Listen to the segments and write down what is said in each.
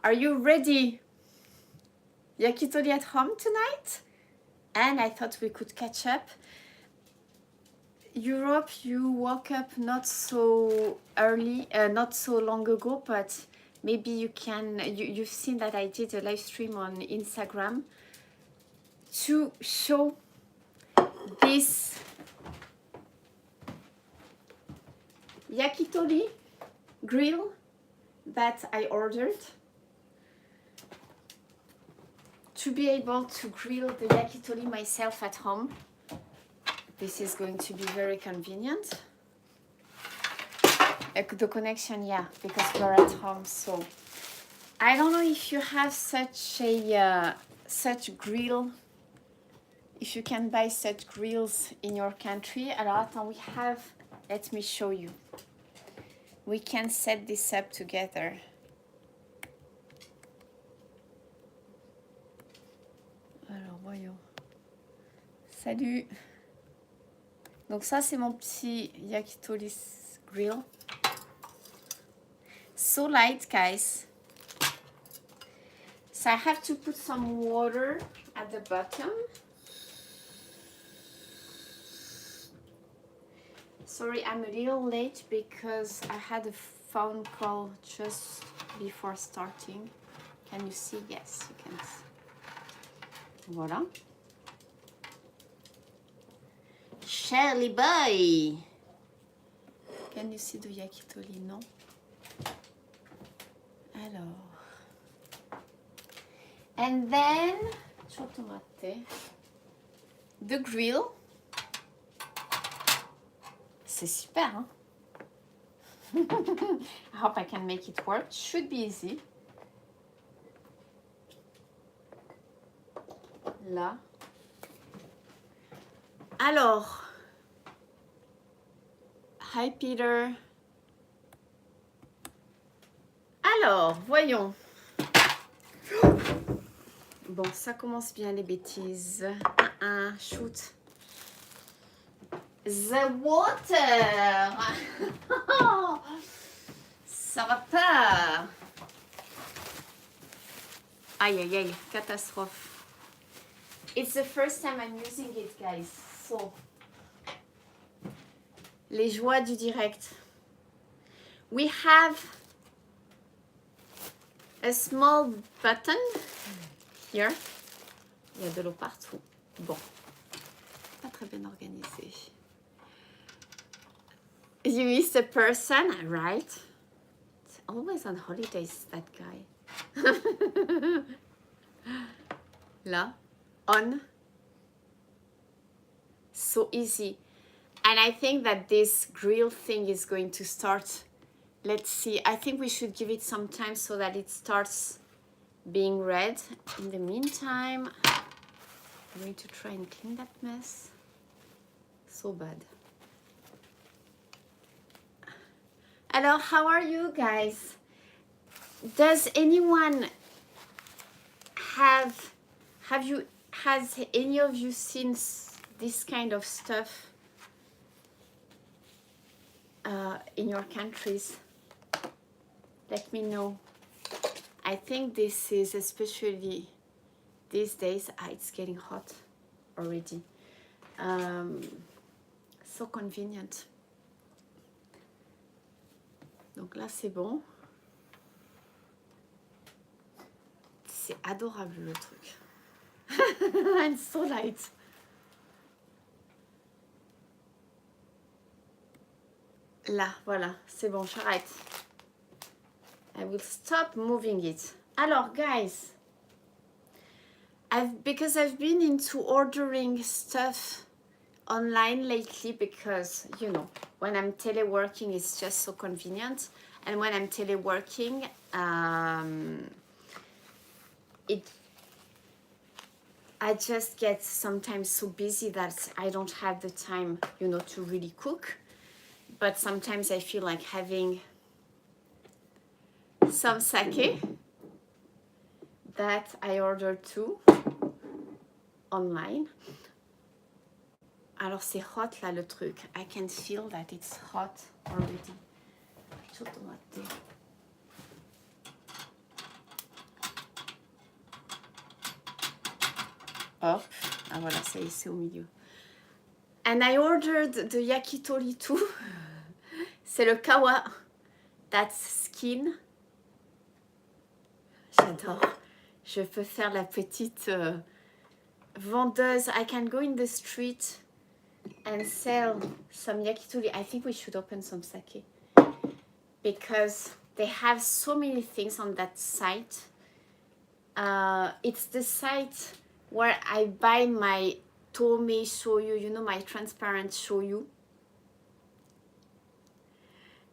Are you ready? Yakitori at home tonight? And I thought we could catch up. Europe, you woke up not so early, not so long ago, but maybe you can, you've seen that I did a live stream on Instagram to show this Yakitori grill that I ordered to be able to grill the yakitori myself at home. This is going to be very convenient. The connection, yeah, because we're at home. So I don't know if you have such a such grill, if you can buy such grills in your country. Alors attends, we have, let me show you. We can set this up together. Alors voyons. Salut. Donc ça c'est mon petit yakitori grill. So light, guys. So I have to put some water at the bottom. Sorry, I'm a little late because I had a phone call just before starting. Can you see? Yes, you can see. Voilà. Shirley boy. Can you see the yakitori? No. Alors. And then, the grill. C'est super, hein? I hope I can make it work. Should be easy. Là. Alors. Hi Peter. Alors, voyons. Bon, ça commence bien les bêtises. Shoot. The water. Ça va pas. Aïe, aïe, aïe, catastrophe. It's the first time I'm using it, guys. So, les joies du direct. We have a small button here. Il y a de l'eau partout. Bon, pas très bien organisé. You missed a person, right? It's always on holidays, that guy. Là, on. So easy. And I think that this grill thing is going to start. Let's see. I think we should give it some time so that it starts being red. In the meantime, I'm going to try and clean that mess. So bad. Alors, how are you guys? Does anyone has any of you seen this kind of stuff in your countries? Let me know. I think this is especially these days. It's getting hot already. So convenient. Donc là c'est bon. C'est adorable le truc. And so light. Là, voilà, c'est bon, j'arrête. I will stop moving it. Alors, guys, because I've been into ordering stuff online lately because, you know, when I'm teleworking, it's just so convenient. And when I'm teleworking, I just get sometimes so busy that I don't have the time, you know, to really cook. But sometimes I feel like having some sake that I ordered too online. Alors c'est hot là le truc. I can feel that it's hot already. Hop. Ah voilà, ça y est, c'est au milieu. And I ordered the Yakitori too. C'est le kawa. That's skin. J'adore. Je peux faire la petite vendeuse. I can go in the street and sell some yakitori. I think we should open some sake because they have so many things on that site. It's the site where I buy my tome shoyu, you know, my transparent shoyu.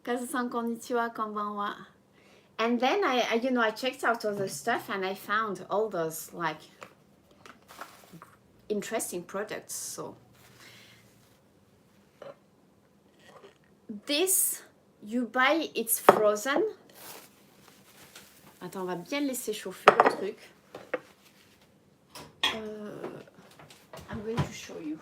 Kazu-san, konnichiwa, konbanwa. And then I checked out all the stuff and I found all those like interesting products. So this you buy, it's frozen. Attends, on va bien laisser chauffer le truc. I'm going to show you.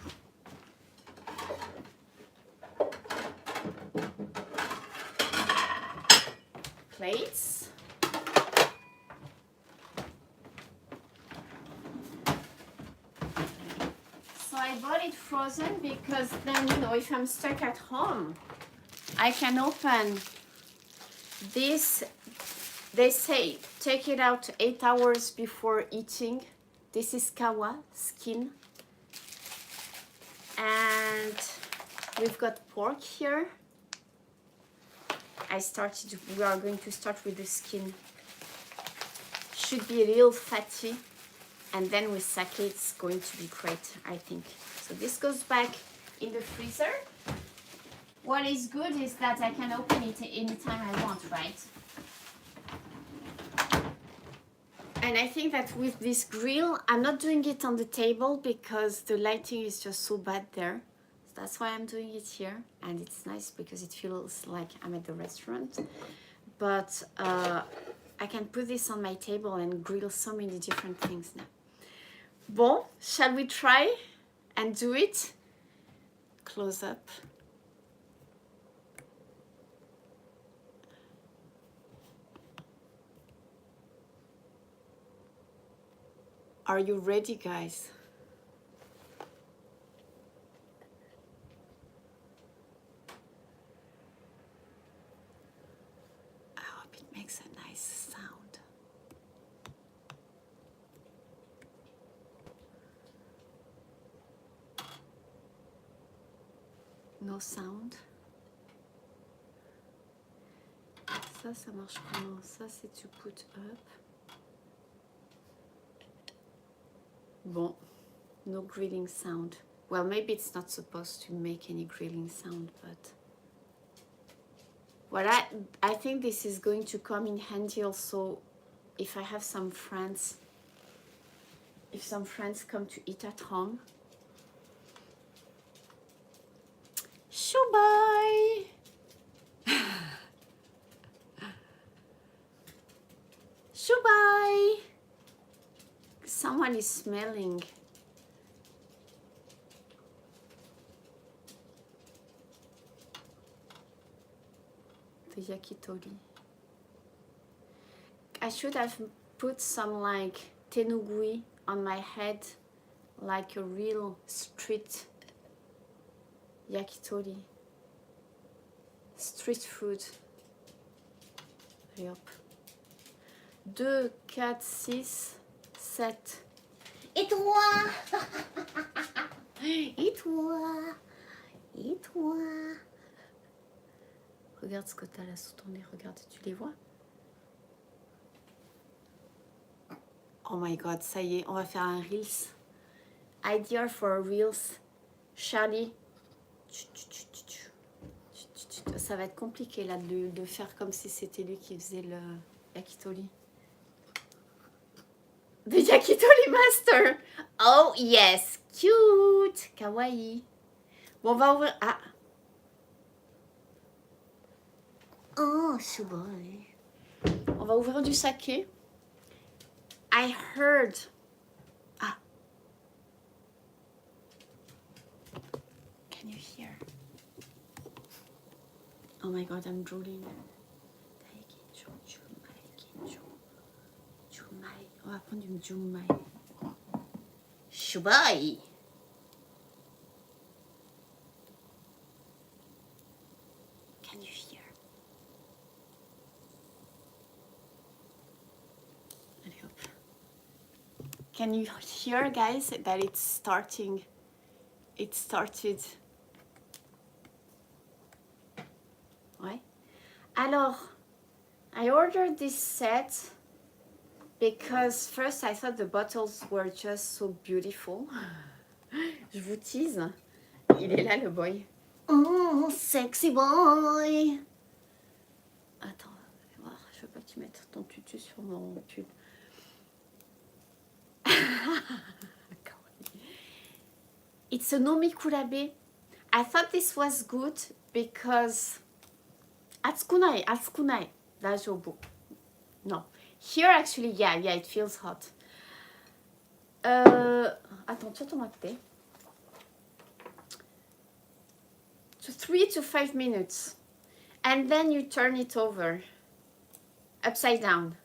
Plates. So I bought it frozen because then, you know, if I'm stuck at home, I can open this. They say take it out 8 hours before eating. This is kawa, skin. And we've got pork here. We are going to start with the skin. Should be real fatty. And then with sake, it's going to be great, I think. So this goes back in the freezer. What is good is that I can open it anytime I want, right? And I think that with this grill, I'm not doing it on the table because the lighting is just so bad there. So that's why I'm doing it here. And it's nice because it feels like I'm at the restaurant. But I can put this on my table and grill so many different things now. Bon, shall we try and do it? Close up. Are you ready, guys? I hope it makes a nice sound. No sound. Ça marche comment? Ça, c'est to put up. Bon, no grilling sound. Well, maybe it's not supposed to make any grilling sound, but well, I think this is going to come in handy also if I have some friends. If some friends come to eat at home. Shubai! Shubai! Someone is smelling. The yakitori. I should have put some like tenugui on my head, like a real street yakitori. Street food. Allez hop. 2, 4, 6, 7. Et toi? Et toi? Et toi? Regarde ce que tu as là sous ton nez. Regarde, tu les vois? Oh my god, ça y est, on va faire un Reels. Idea for Reels. Charlie. Ça va être compliqué là de faire comme si c'était lui qui faisait le yakitori. The Yakitori Master. Oh yes, cute, kawaii. Bon, on va ouvrir. Ah. Oh, boy. On va ouvrir du saké. I heard. Ah. Can you hear? Oh my god, I'm drooling. On va prendre une jumai. Shubai. Can you hear? I hope. Can you hear, guys, that it's starting? It started. Ouais. Alors, I ordered this set because first I thought the bottles were just so beautiful. Je vous tease. Il est là, le boy. Oh, sexy boy. Attends, fais voir. Je veux pas que tu mettes ton tutu sur mon pull. It's a Nomikurabe. I thought this was good because Atsukunai. Dajobu. No. Here actually, yeah, it feels hot. Attends, 3 to 5 minutes. And then you turn it over. Upside down.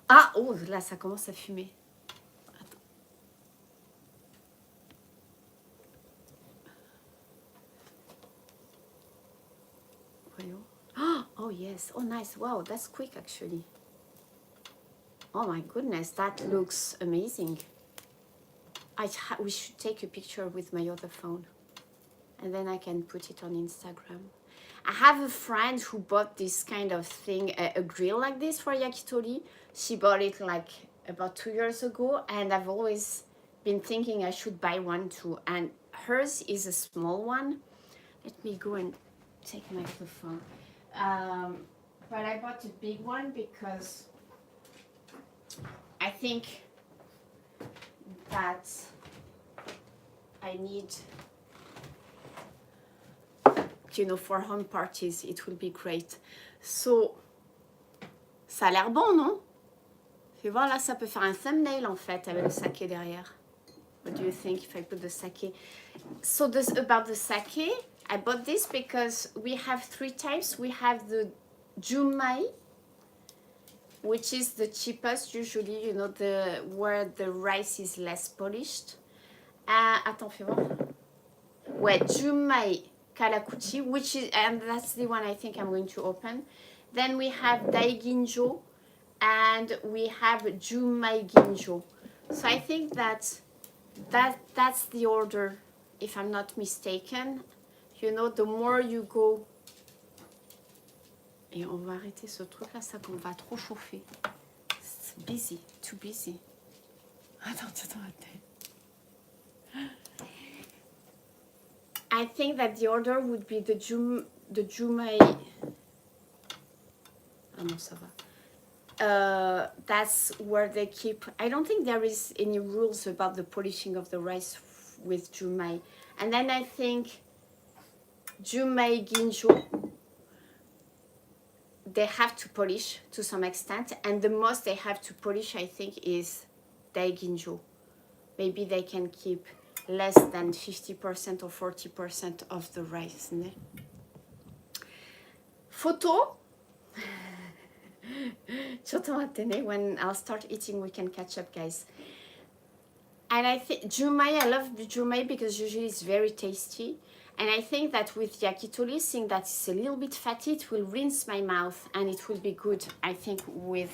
Ah, oh, là, ça commence à fumer. Attends. Voyons. Oh, yes. Oh, nice. Wow, that's quick, actually. Oh, my goodness. That looks amazing. We should take a picture with my other phone. And then I can put it on Instagram. I have a friend who bought this kind of thing, a grill like this for Yakitori. She bought it like about 2 years ago, and I've always been thinking I should buy one too. And hers is a small one. Let me go and take my other phone. But I bought a big one because I think that I need, you know, for home parties, it will be great. So, ça a l'air bon, non? Fais voir, là, ça peut faire un thumbnail, en fait, avec le saké derrière. What do you think if I put the sake? So, about the sake, I bought this because we have 3 types. We have the Jumai, which is the cheapest, usually, you know, where the rice is less polished. Attends, fais voir. Ouais, Jumai Kalakuchi, which is, and that's the one I think I'm going to open. Then we have Daiginjo, and we have Jumai Ginjo. So I think that's the order, if I'm not mistaken. You know, the more you go. Et on va arrêter ce truc là, ça qu'on va trop chauffer. It's busy, too busy. Attends. I think that the order would be the Jumai. Ah non, ça va. That's where they keep. I don't think there is any rules about the polishing of the rice with Jumai. And then I think Jumai Ginjo, they have to polish to some extent, and the most they have to polish, I think, is Daiginjo. Maybe they can keep less than 50% or 40% of the rice. Ne? Photo. When I'll start eating, we can catch up, guys. And I think Jumai, I love Jumai because usually it's very tasty. And I think that with Yakitori, seeing that it's a little bit fatty, it will rinse my mouth and it will be good, I think, with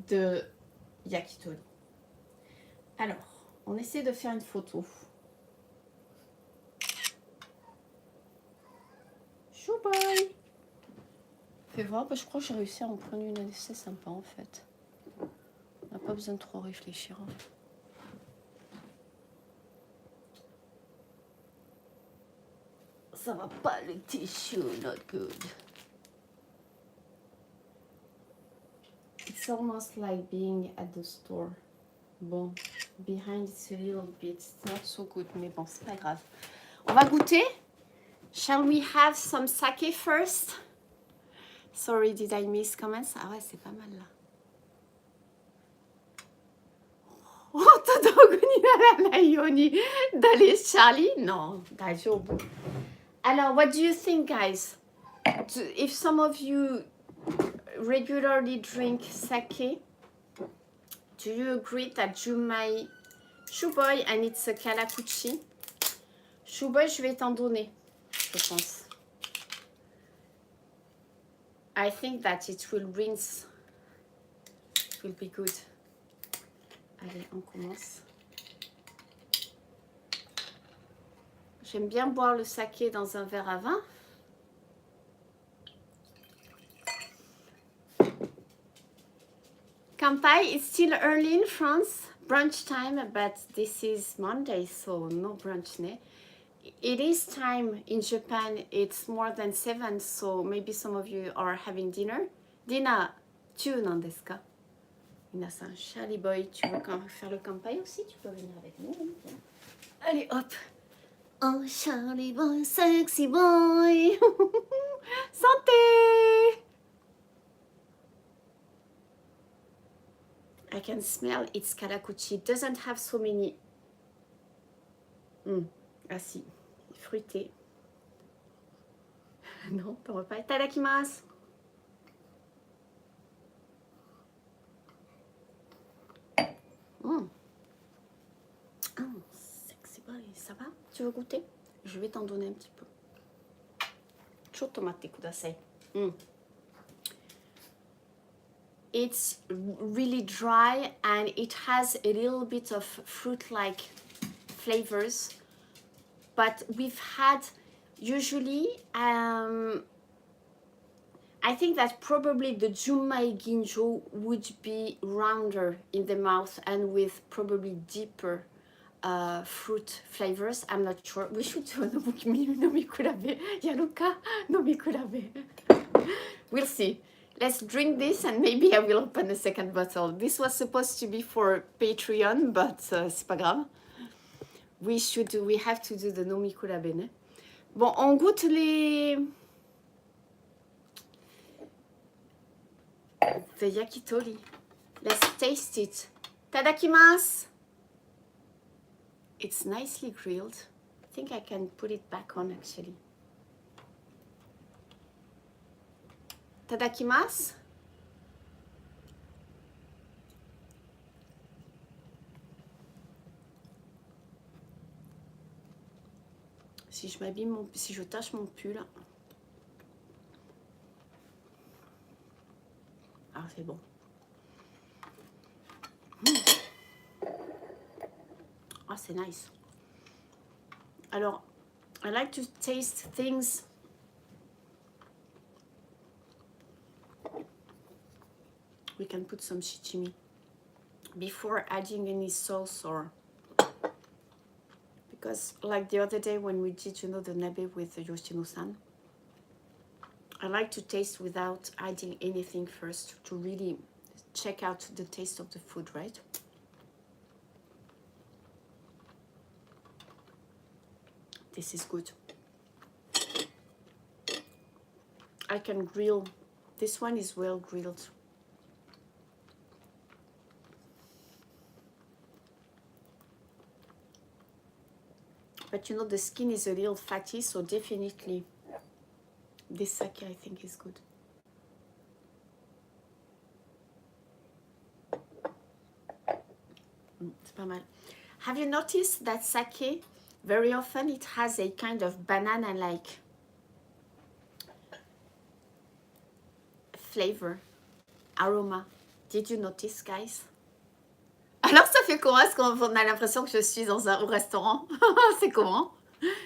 the Yakitori. Alors, on essaie de faire une photo. Choubaï! Fais voir, je crois que j'ai réussi à en prendre une assez sympa en fait. On n'a pas besoin de trop réfléchir. Hein. Ça va pas le tissu, not good. It's almost like being at the store. Bon, behind it's a little bit, it's not so good, mais bon, c'est pas grave. On va goûter. Shall we have some sake first? Sorry, did I miss comments? Ah ouais, c'est pas mal là. Oh, Todoguni na Yoni d'aller Charlie? No, dajobu. Alors, what do you think, guys? If some of you regularly drink sake, Do you agree that Jumai Shuboy and it's a Kalakuchi? Shuboy, je vais t'en donner, je pense. I think that it will rinse. It will be good. Allez, on commence. J'aime bien boire le saké dans un verre à vin. Kampai, it's still early in France, brunch time, but this is Monday, so no brunch, ne? It is time in Japan, it's more than 7, so maybe some of you are having dinner. Dina, 中なんですか? Dina-san, Charlie Boy, tu veux faire le Kampai aussi? Tu peux venir avec nous. Allez, hop. Oh, Charlie Boy, sexy boy. Santé! I can smell its Kalakuchi. It doesn't have so many. Ah si, fruité. Non, t'en veux pas. Itadakimasu. Sexy boy, ça va? Tu veux goûter? Je vais t'en donner un petit peu. Chotomate kudasai. It's really dry and it has a little bit of fruit-like flavors, but we've had usually I think that probably the Jumai Ginjo would be rounder in the mouth and with probably deeper fruit flavors. I'm not sure. We should do a nomikurabe. Yanuka nomikurabe. We'll see. Let's drink this and maybe I will open a second bottle. This was supposed to be for Patreon, but c'est pas grave. We have to do the nomikurabe, ne? Bon, on goûte the yakitori. Let's taste it. Tadakimasu. It's nicely grilled. I think I can put it back on actually. Tadakimasu. Si je m'abîme, si je tâche mon pull. Ah, c'est bon. Ah, c'est nice. Alors, I like to taste things. We can put some shichimi before adding any sauce or because like the other day when we did, you know, the nabe with Yoshino-san, I like to taste without adding anything first to really check out the taste of the food, right? This is good. I can grill. This one is well grilled. But you know, the skin is a little fatty, so definitely this sake I think is good. C'est pas mal. Have you noticed that sake, very often it has a kind of banana-like flavor, aroma. Did you notice, guys? Alors, ça fait comment? Est-ce qu'on a l'impression que je suis au restaurant? C'est comment?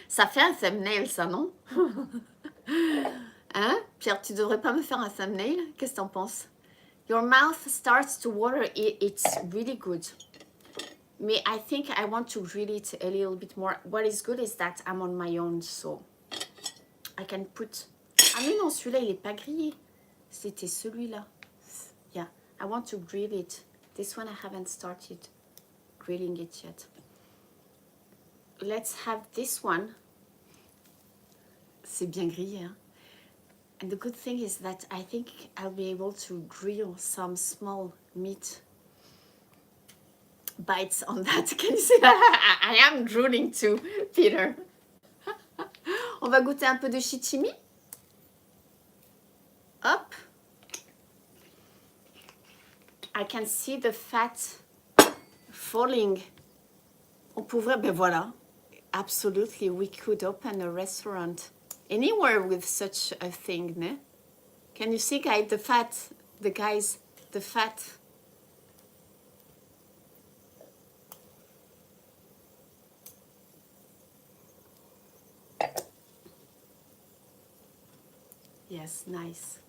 Ça fait un thumbnail, ça, non? Hein? Pierre, tu devrais pas me faire un thumbnail? Qu'est-ce que t'en penses? Your mouth starts to water. It's really good. Mais I think I want to grill it a little bit more. What is good is that I'm on my own, so I can put... Ah mais non, celui-là, il est pas grillé. C'était celui-là. Yeah, I want to grill it. This one I haven't started grilling it yet. Let's have this one. C'est bien grillé, hein? And the good thing is that I think I'll be able to grill some small meat bites on that. Can you see that? I am drooling too, Peter. On va goûter un peu de shichimi. Hop. I can see the fat falling. On pourrait, ben voilà. Absolutely, we could open a restaurant anywhere with such a thing, ne? Can you see, guys, the fat, the fat. Yes, nice.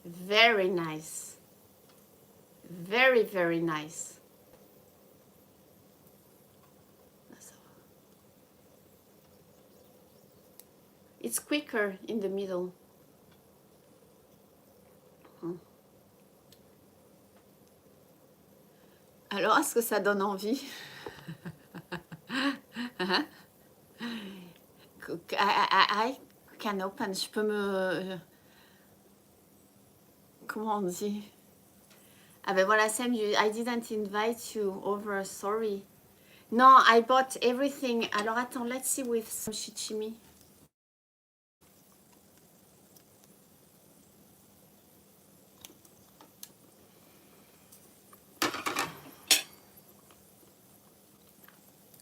Very nice. Very, very nice. It's quicker in the middle. Alors, est-ce que ça donne envie? I can open. Je peux me... Comment on dit? Ah ben voilà, Sam, I didn't invite you over, sorry. No, I bought everything. Alors attends, let's see with some shichimi.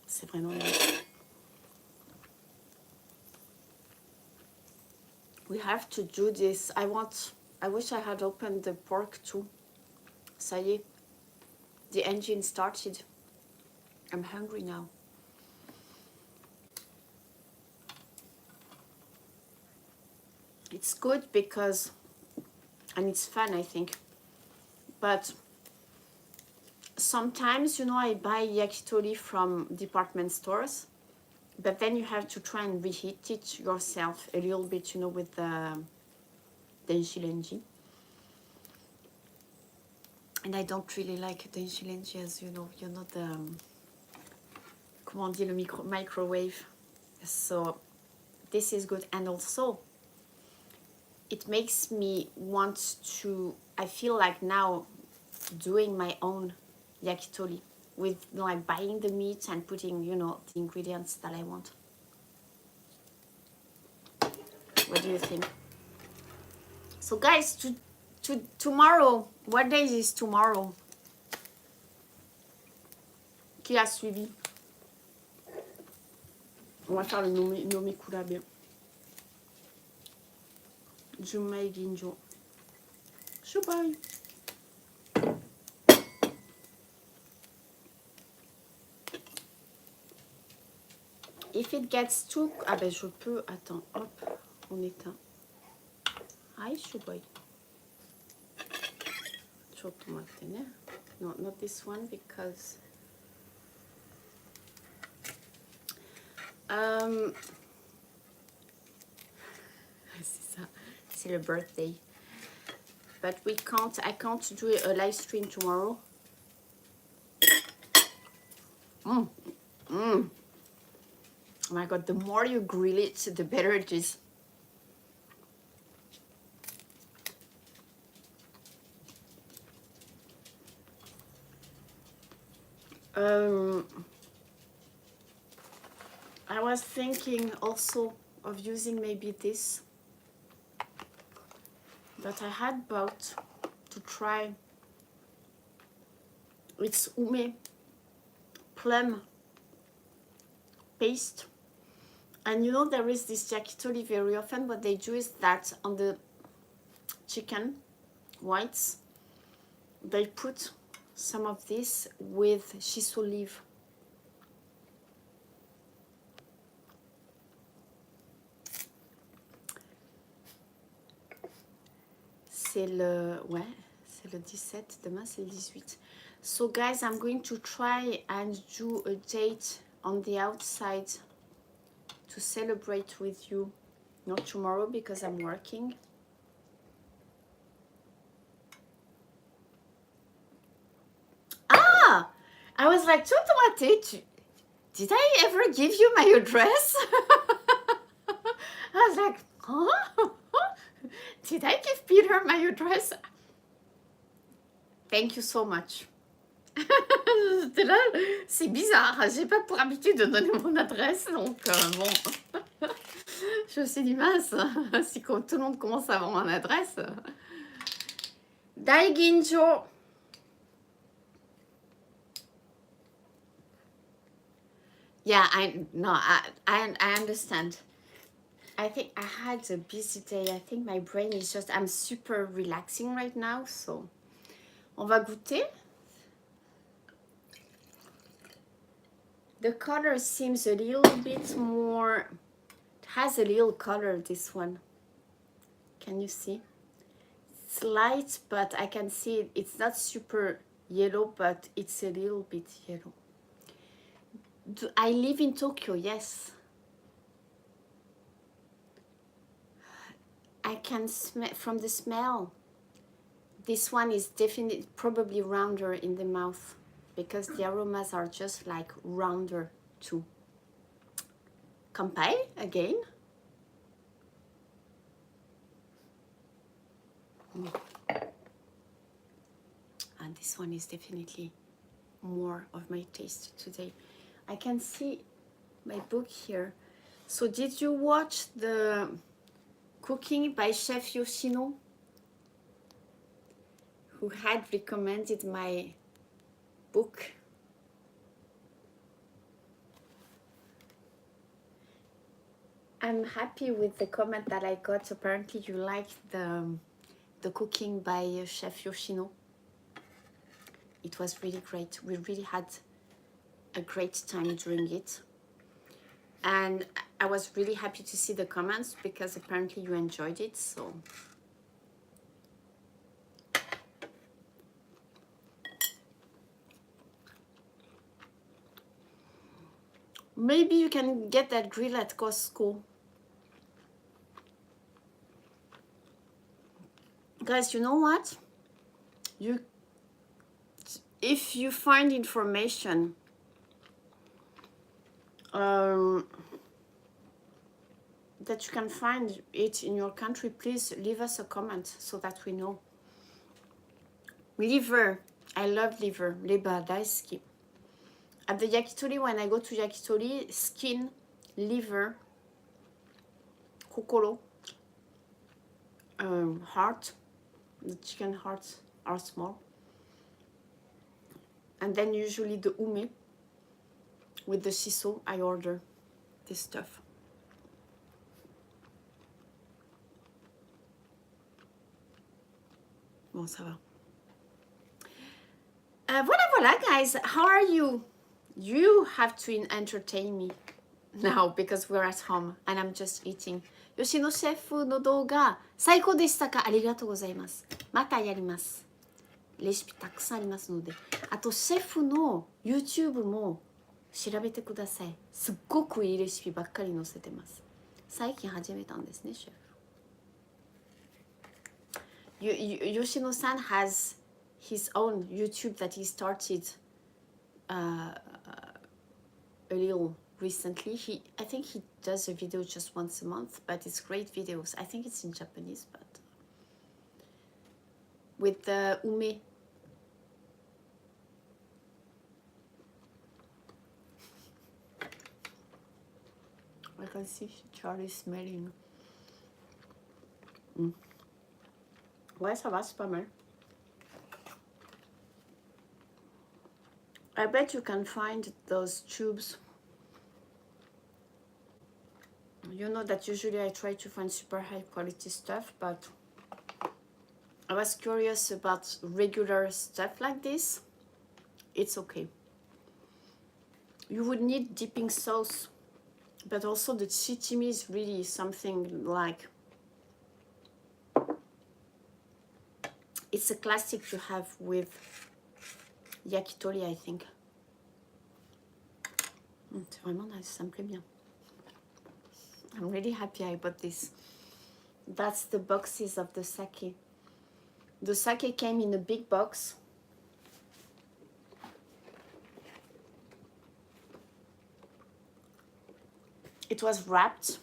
C'est vraiment nice. We have to do this. I wish I had opened the pork too. Ça y est. The engine started. I'm hungry now. It's good because, and it's fun, I think. But sometimes, you know, I buy yakitori from department stores, but then you have to try and reheat it yourself a little bit, you know, with the denshi. And I don't really like denshi, as you know, the, comment on dit, le microwave. So this is good. And also, it makes me want to, I feel like now doing my own yakitori with, you know, like buying the meat and putting, you know, the ingredients that I want. What do you think? So guys, tomorrow, what day is tomorrow? Qui a suivi? On va faire le nomikula bien. Jumai Ginjo. Shubai. If it gets too... Ah ben je peux... Attends, hop, on éteint. Aïe, Shubai. No, not this one because... c'est ça, c'est le birthday. But I can't do a live stream tomorrow. Oh my god, the more you grill it, the better it is. I was thinking also of using maybe this that I had bought to try. It's ume plum paste, and you know there is this yakitori very often. What they do is that on the chicken whites they put some of this with shiso leaf. C'est le 17, demain c'est le 18. So guys, I'm going to try and do a date on the outside to celebrate with you. Not tomorrow because I'm working. Ah! I was like, did I ever give you my address? I was like, huh? Did I give Peter my address? Thank you so much. J'étais là, c'est bizarre, j'ai pas pour habitude de donner mon adresse, donc bon. Je me suis dit, mince, si tout le monde commence à avoir mon adresse. Daiginjo. Yeah, I understand. I think I had a busy day. I think my brain is just, I'm super relaxing right now. So, on va goûter. The color seems a little bit more, it has a little color, this one. Can you see? It's light, but I can see it. It's not super yellow, but it's a little bit yellow. I live in Tokyo, yes. I can smell from the smell. This one is definitely probably rounder in the mouth because the aromas are just like rounder too. Kanpai again. And this one is definitely more of my taste today. I can see my book here. So did you watch the cooking by Chef Yoshino, who had recommended my book? I'm happy with the comment that I got. Apparently you liked the cooking by Chef Yoshino. It was really great. We really had a great time doing it. And I was really happy to see the comments because apparently you enjoyed it. So maybe you can get that grill at Costco. Guys, you know what? If you find information that you can find it in your country, please leave us a comment so that we know. Liver, I love liver. Liver daisuki. At the yakitori, when I go to yakitori, skin, liver, kokoro, heart, the chicken hearts are small. And then usually the ume with the shiso, I order this stuff. Bon, ça va. Voilà, guys. How are you? You have to entertain me now because we're at home and I'm just eating. 吉野シェフの動画最高でしたか？ありがとうございます。またやります。レシピたくさんありますので。あとシェフの YouTube も調べてください。すっごくいいレシピばっかり載せてます。最近始めたんですね、シェフ。Yoshino-san has his own YouTube that he started a little recently. I think he does a video just once a month, but it's great videos. I think it's in Japanese, but with the ume. I can see Charlie smelling. Ouais, ça va, c'est pas mal. I bet you can find those tubes. You know that usually I try to find super high quality stuff, but I was curious about regular stuff like this. It's okay. You would need dipping sauce, but also the chichimi is really something like, it's a classic to have with yakitori, I think. C'est vraiment nice, ça me plaît bien. I'm really happy I bought this. That's the boxes of the sake. The sake came in a big box. It was wrapped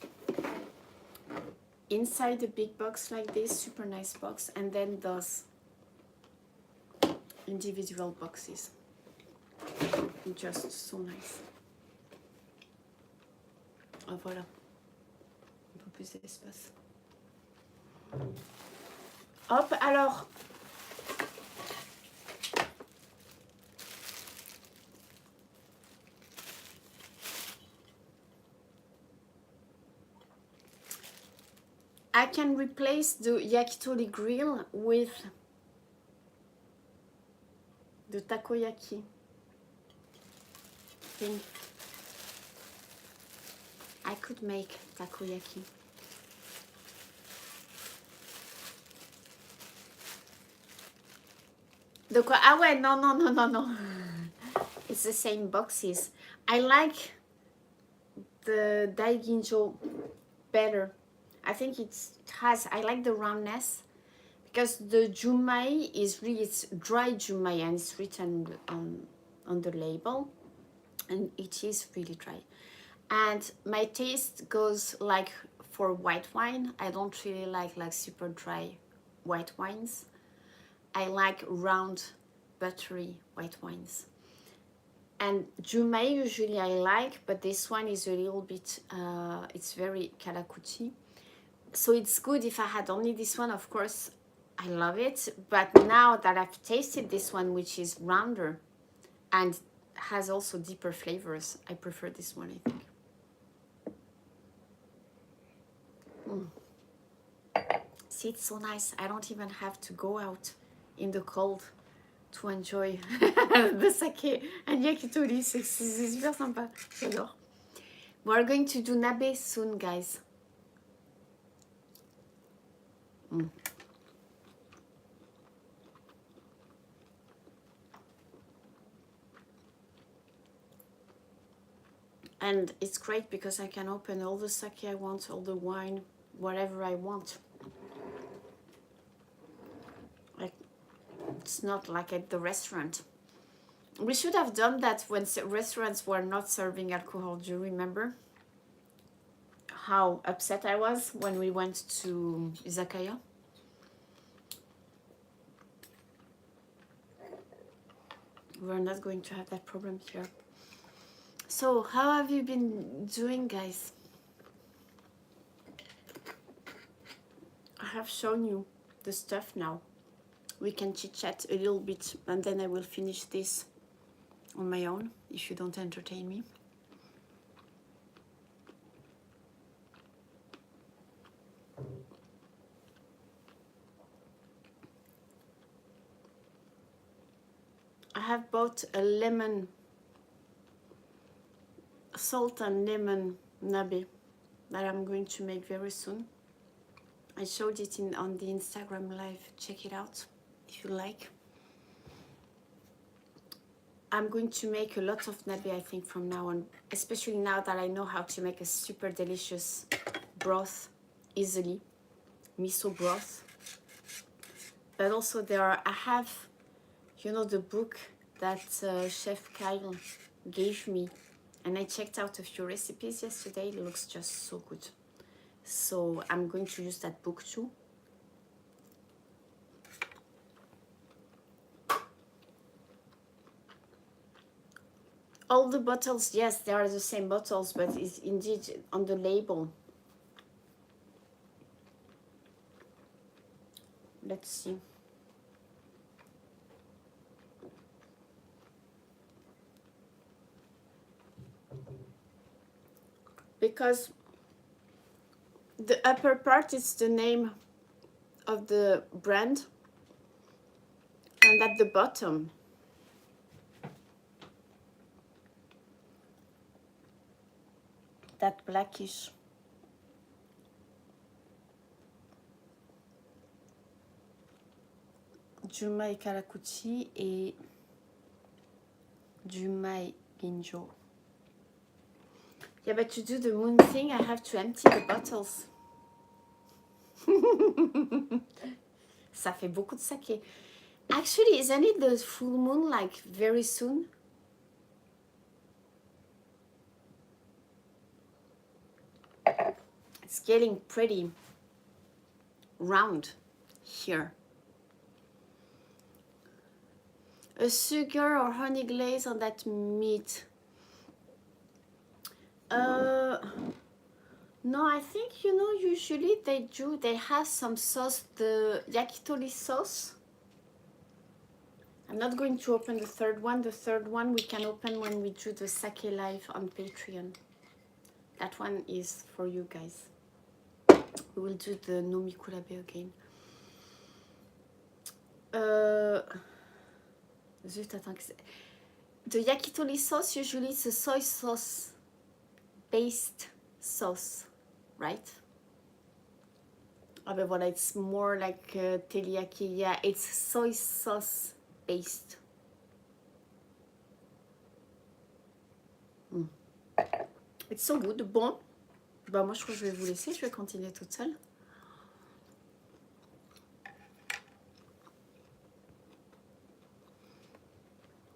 inside the big box like this, super nice box, and then those individual boxes. Just so nice. Oh, voilà. Un peu plus d'espace. Hop, alors. I can replace the yakitori grill with the takoyaki thing. I could make takoyaki. Ah ouais, non. It's the same boxes. I like the daiginjo better. I think I like the roundness, because the jumai is really, it's dry jumai, and it's written on the label, and it is really dry. And my taste goes like for white wine. I don't really like super dry white wines. I like round, buttery white wines. And jumai usually I like, but this one is a little bit, it's very karakuchi. So it's good if I had only this one, of course, I love it. But now that I've tasted this one, which is rounder and has also deeper flavors, I prefer this one, I think. See, it's so nice. I don't even have to go out in the cold to enjoy the sake and yakitori. C'est super sympa. J'adore. We're going to do nabe soon, guys. And it's great because I can open all the sake I want, all the wine, whatever I want. Like, it's not like at the restaurant. We should have done that when restaurants were not serving alcohol. Do you remember how upset I was when we went to izakaya? We're not going to have that problem here. So, how have you been doing, guys? I have shown you the stuff now. We can chit-chat a little bit, and then I will finish this on my own if you don't entertain me. I have bought a lemon, salt and lemon nabe that I'm going to make very soon. I showed it on the Instagram live. Check it out if you like. I'm going to make a lot of nabe, I think, from now on, especially now that I know how to make a super delicious broth easily, miso broth. But also I have, you know, the book that Chef Kyle gave me, and I checked out a few recipes yesterday. It looks just so good. So I'm going to use that book too. All the bottles, yes, they are the same bottles, but it's indeed on the label. Let's see. Because the upper part is the name of the brand, and at the bottom that blackish Jumai Karakuchi et Jumai Ginjo. Yeah, but to do the moon thing, I have to empty the bottles. Ça fait beaucoup de sake. Actually, isn't it the full moon like very soon? It's getting pretty round here. A sugar or honey glaze on that meat. No, I think, you know, usually they have some sauce, the yakitori sauce. I'm not going to open the third one. The third one we can open when we do the sake live on Patreon. That one is for you guys. We will do the nomikurabe again. Zut, attends. The yakitori sauce, usually it's a soy sauce based sauce, right? Ah ben voilà, it's more like teriyaki. Yeah, it's soy sauce based. It's so good. Bon, bah moi je crois que je vais vous laisser, je vais continuer toute seule.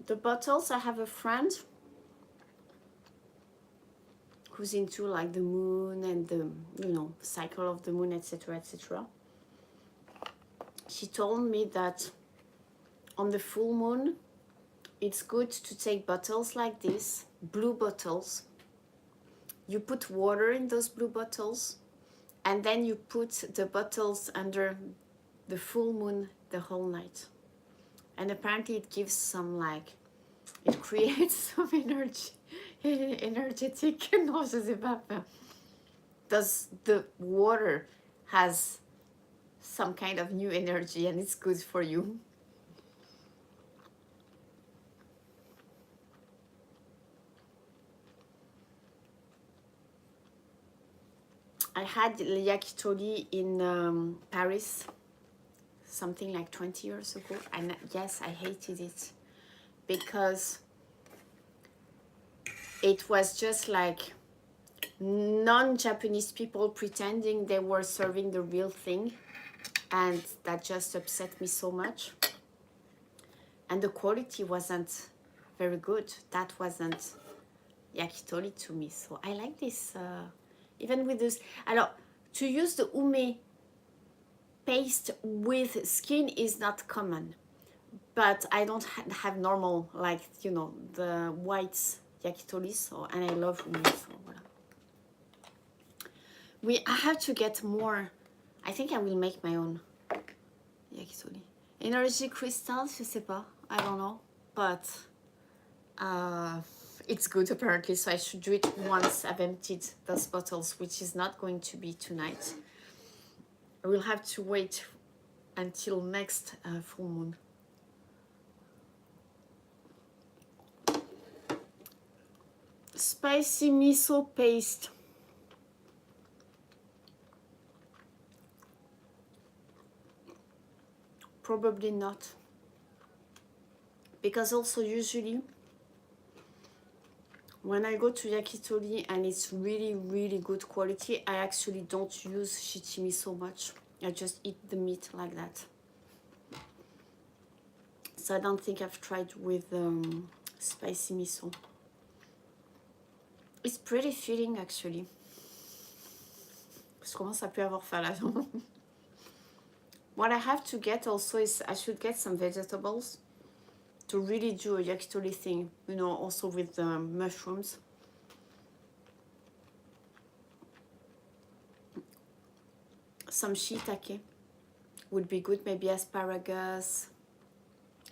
The bottles, I have a friend who's into like the moon and the, you know, cycle of the moon, etc., etc. She told me that on the full moon, it's good to take bottles like this, blue bottles. You put water in those blue bottles, and then you put the bottles under the full moon the whole night. And apparently it gives some like, it creates some energy, energetic, no, je sais pas. Does the water has some kind of new energy and it's good for you. I had yakitori in Paris something like 20 years ago, and yes, I hated it because it was just like non-Japanese people pretending they were serving the real thing, and that just upset me so much. And the quality wasn't very good. That wasn't yakitori to me. So I like this, even with this. Alors, to use the ume paste with skin is not common, but I don't have normal, like, you know, the white yakitori, so, and I love ume, so voilà. I have to get more. I think I will make my own yakitori. Energy crystals, je sais pas, I don't know, but it's good apparently, so I should do it once I've emptied those bottles, which is not going to be tonight. I will have to wait until next full moon. Spicy miso paste. Probably not. Because also usually when I go to yakitori and it's really, really good quality, I actually don't use shichimi so much. I just eat the meat like that. So I don't think I've tried with spicy miso. It's pretty filling actually. Je commence à plus avoir faim là. What I have to get also is I should get some vegetables to really do a yakitori thing, you know, also with mushrooms. Some shiitake would be good, maybe asparagus,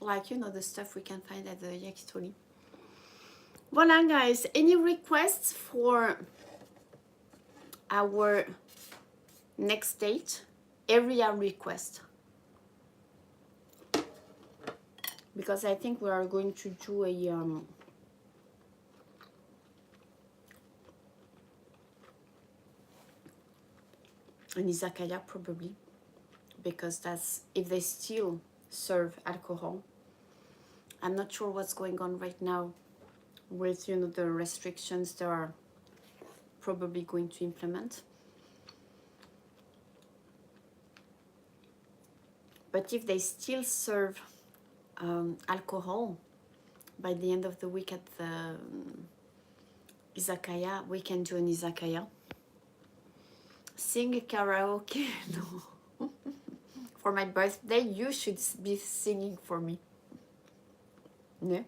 like, you know, the stuff we can find at the yakitori. Voilà guys, any requests for our next date? Area request. Because I think we are going to do a an izakaya probably, because that's if they still serve alcohol. I'm not sure what's going on right now with, you know, the restrictions they are probably going to implement. But if they still serve alcohol by the end of the week at the izakaya, we can do an izakaya. Sing karaoke? No. For my birthday, you should be singing for me. Yeah.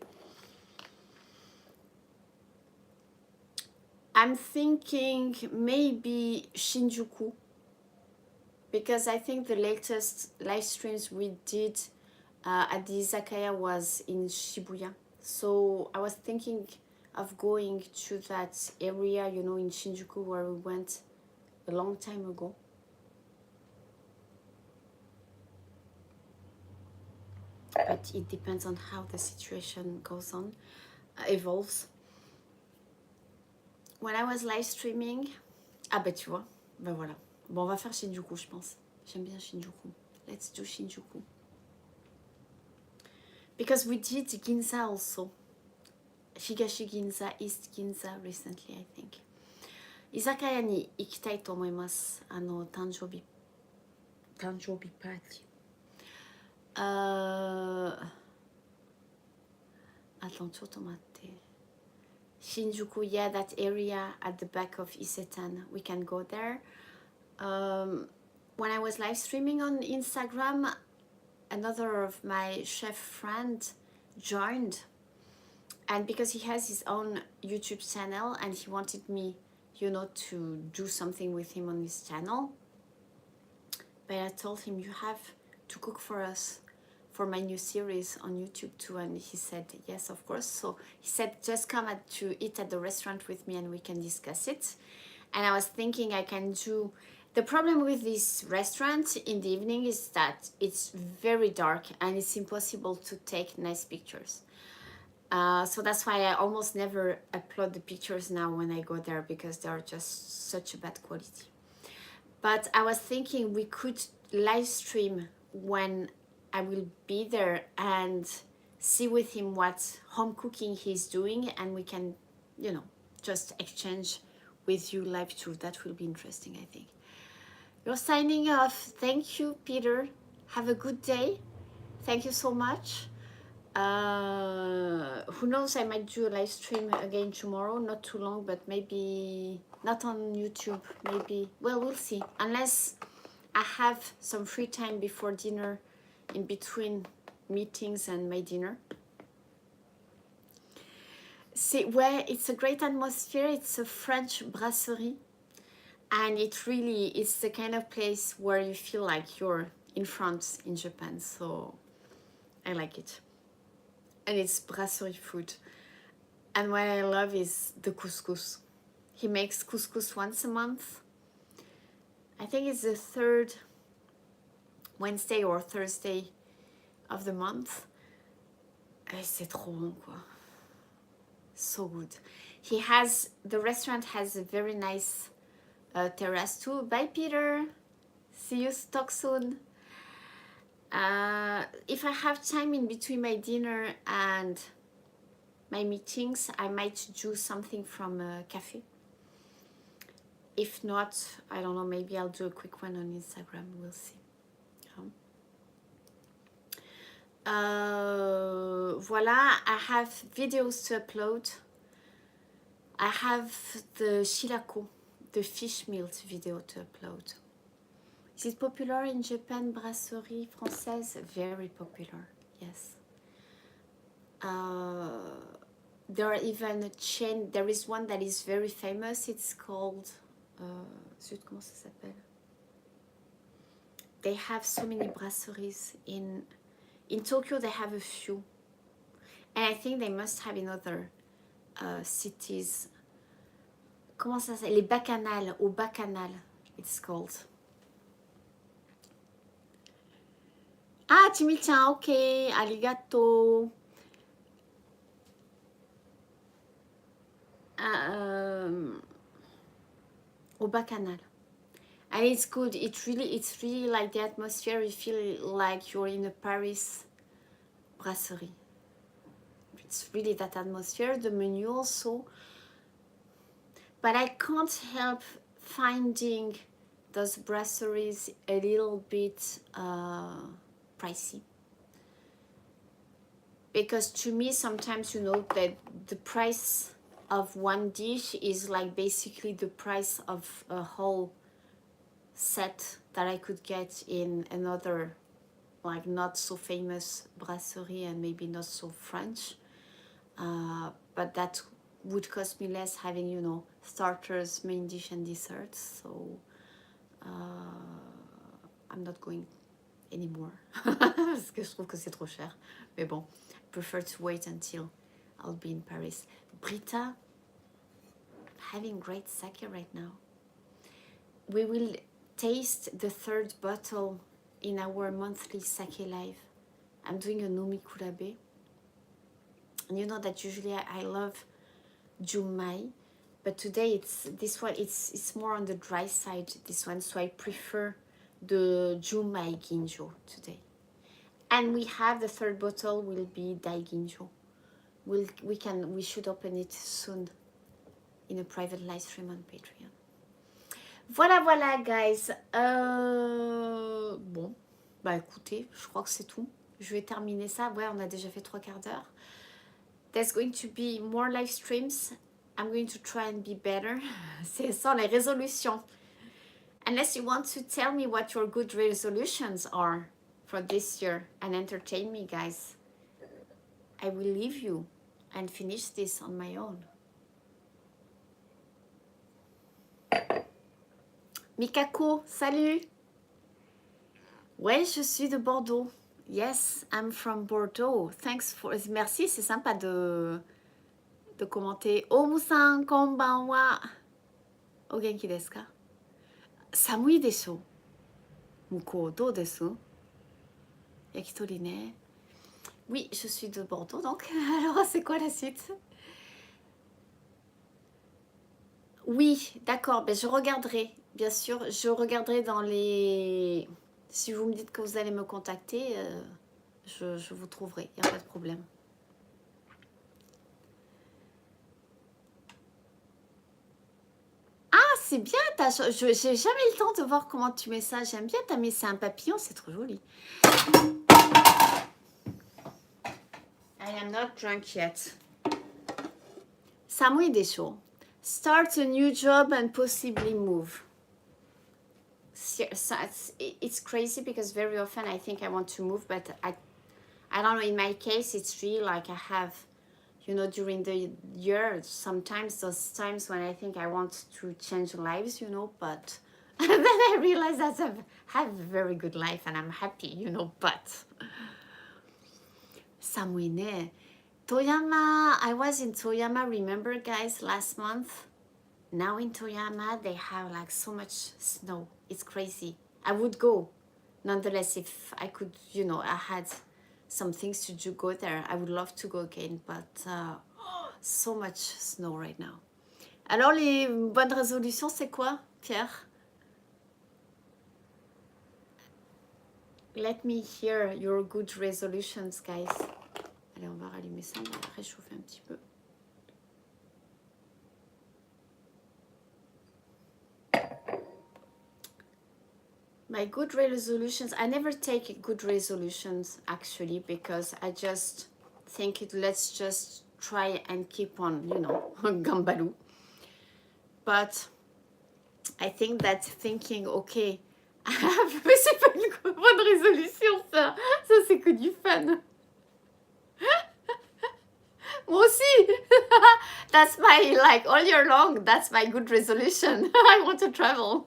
I'm thinking maybe Shinjuku, because I think the latest live streams we did at the izakaya was in Shibuya. So I was thinking of going to that area, you know, in Shinjuku where we went a long time ago. but it depends on how the situation goes on, evolves. When I was live streaming, ah bah tu vois, bah voilà. Bon, on va faire Shinjuku, je pense. J'aime bien Shinjuku. Let's do Shinjuku. Because we did Ginza also. Higashi Ginza, East Ginza recently, I think. 居酒屋に行きたいと思います。誕生日パーティー。attends, ちょっと待って。Shinjuku, yeah, that area at the back of Isetan. We can go there. When I was live streaming on Instagram, another of my chef friend joined. And because he has his own YouTube channel and he wanted me, you know, to do something with him on his channel. But I told him, you have to cook for us for my new series on YouTube too. And he said, yes, of course. So he said, just come to eat at the restaurant with me and we can discuss it. And I was thinking I can do... The problem with this restaurant in the evening is that it's very dark and it's impossible to take nice pictures. So that's why I almost never upload the pictures now when I go there, because they are just such a bad quality. But I was thinking we could live stream when I will be there and see with him what home cooking he's doing, and we can, you know, just exchange with you live too. That will be interesting, I think. You're signing off. Thank you, Peter. Have a good day. Thank you so much. Who knows, I might do a live stream again tomorrow, not too long, but maybe not on YouTube, maybe, well, we'll see, unless I have some free time before dinner, in between meetings and my dinner. See, where it's a great atmosphere, it's a French brasserie, and it really is the kind of place where you feel like you're in France, in Japan, so I like it. And it's brasserie food. And what I love is the couscous. He makes couscous once a month. I think it's the third Wednesday or Thursday of the month. Et c'est trop bon, quoi. So good. The restaurant has a very nice terrace too. Bye, Peter. See you, talk soon. If I have time in between my dinner and my meetings, I might do something from a cafe. If not, I don't know, maybe I'll do a quick one on Instagram. We'll see. Voila, I have videos to upload. I have the shirako, the fish meals video to upload. Is it popular in Japan, brasserie française? Very popular, yes. There are even a chain, there is one that is very famous, it's called, zut, comment ça s'appelle? They have so many brasseries. In Tokyo, they have a few. And I think they must have in other cities. Comment ça s'appelle? Les bacchanales, au bacchanal, it's called. Ah, tu m'y tiens, ok, arigato. Au bacchanal. And it's good. It's really like the atmosphere. You feel like you're in a Paris brasserie. It's really that atmosphere. The menu also. But I can't help finding those brasseries a little bit pricey. Because to me, sometimes, you know, that the price of one dish is like basically the price of a whole set that I could get in another, like, not so famous brasserie and maybe not so French. But that would cost me less having, you know, starters, main dish and desserts. So I'm not going anymore. Parce que je trouve que c'est trop cher. Mais bon, I prefer to wait until I'll be in Paris. Brita, having great sake right now. We will taste the third bottle in our monthly sake live I'm doing a Nomi Kurabe. And you know that usually I love Jumai, but today this one, it's more on the dry side, this one, so I prefer the Jumai Ginjo today. And we have the third bottle will be Dai Ginjo. We should open it soon in a private live stream on Patreon. Voilà guys. Bon, bah écoutez, je crois que c'est tout. Je vais terminer ça. Ouais, on a déjà fait 3/4 d'heure. There's going to be more live streams. I'm going to try and be better. C'est ça les résolutions. Unless you want to tell me what your good resolutions are for this year and entertain me, guys, I will leave you and finish this on my own. Mikako, salut. Ouais, je suis de Bordeaux. Yes, I'm from Bordeaux. Thanks for... Merci, c'est sympa de commenter. Omu-san, konbanwa. O genki desu ka? Samui desho. Muko, dou desu? Yakitori ne. Oui, je suis de Bordeaux, donc. Alors, c'est quoi la suite? Oui, d'accord, ben, je regarderai. Bien sûr, je regarderai dans les... Si vous me dites que vous allez me contacter, je vous trouverai, il n'y a pas de problème. Ah, c'est bien, j'ai jamais eu le temps de voir comment tu mets ça. J'aime bien, t'as mis c'est un papillon, c'est trop joli. I am not drunk yet. Samui desho. Start a new job and possibly move. It's crazy because very often I think I want to move, but I don't know, in my case it's really like I have, you know, during the year sometimes those times when I think I want to change lives, you know, but then I realize that I have a very good life and I'm happy, you know, but Samuine. Toyama, I was in Toyama, remember guys, last month? Now in Toyama, they have like so much snow. It's crazy. I would go. Nonetheless, if I could, you know, I had some things to do, go there. I would love to go again, but so much snow right now. Alors, les bonnes résolutions, c'est quoi, Pierre? Let me hear your good resolutions, guys. Allez, on va rallumer ça, on va réchauffer un petit peu. My good resolutions, I never take good resolutions actually, because I just think let's just try and keep on, you know, gambalu. But I think that thinking, okay, mais c'est pas une bonne résolution ça, c'est que du fun. Moi aussi. That's my, like, all year long, that's my good resolution. I want to travel.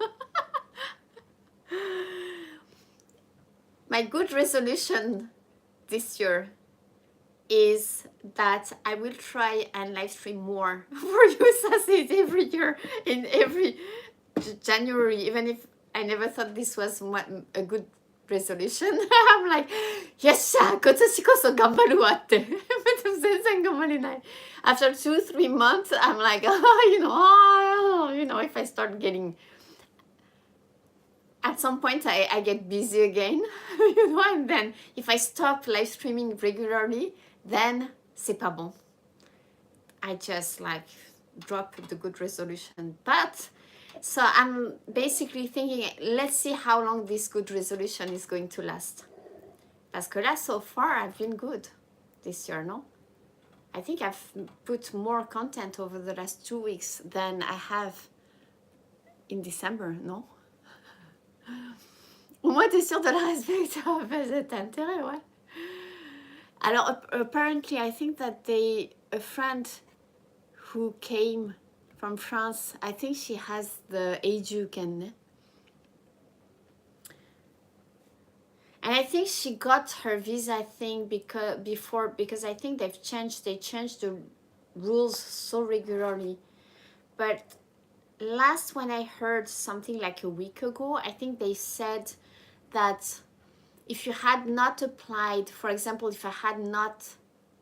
My good resolution this year is that I will try and live stream more for you, Sassy, every year, in every January, even if I never thought this was a good resolution. I'm like, yes, kotsushi koso gambaru waって. But 全然頑張れない. After 2-3 months, I'm like, you know, if I start getting... At some point, I get busy again, you know, and then if I stop live streaming regularly, then c'est pas bon. I just like drop the good resolution. But so I'm basically thinking, let's see how long this good resolution is going to last. Parce que là, so far, I've been good this year, no? I think I've put more content over the last 2 weeks than I have in December, no? Au moins, t'es sûr de le respecter, cet intérêt, ouais. Alors, apparently, I think that a friend who came from France, I think she has the Ejuken. And I think she got her visa, I think, because I think they changed the rules so regularly. But last when I heard something like a week ago, I think they said that if you had not applied, for example, if I had not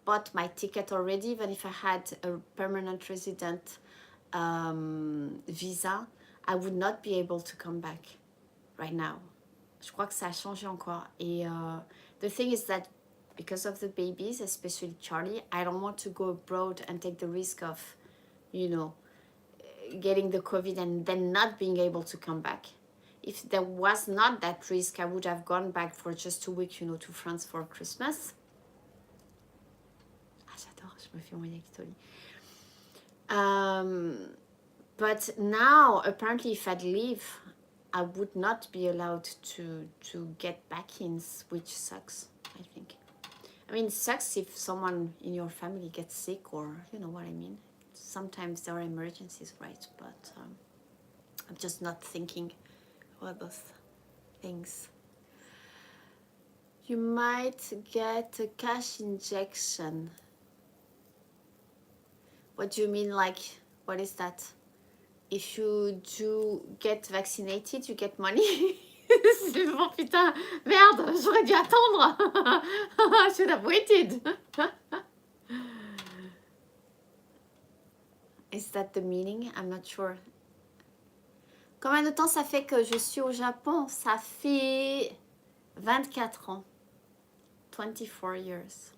bought my ticket already, even if I had a permanent resident visa, I would not be able to come back right now. Je crois que ça a changé encore. Et the thing is that because of the babies, especially Charlie, I don't want to go abroad and take the risk of, you know, getting the COVID and then not being able to come back. If there was not that risk, I would have gone back for just 2 weeks, you know, to France for Christmas. Ah, j'adore, je me fais mon yakitori. But now, apparently, if I'd leave, I would not be allowed to get back-ins, which sucks, I think. I mean, it sucks if someone in your family gets sick, or you know what I mean. Sometimes there are emergencies, right? But I'm just not thinking about those things. You might get a cash injection. What do you mean, like, what is that? If you do get vaccinated, you get money? Oh putain, merde, j'aurais dû attendre. I should have waited. Is that the meaning? I'm not sure. Combien de temps ça fait que je suis au Japon? Ça fait 24 ans. 24 years.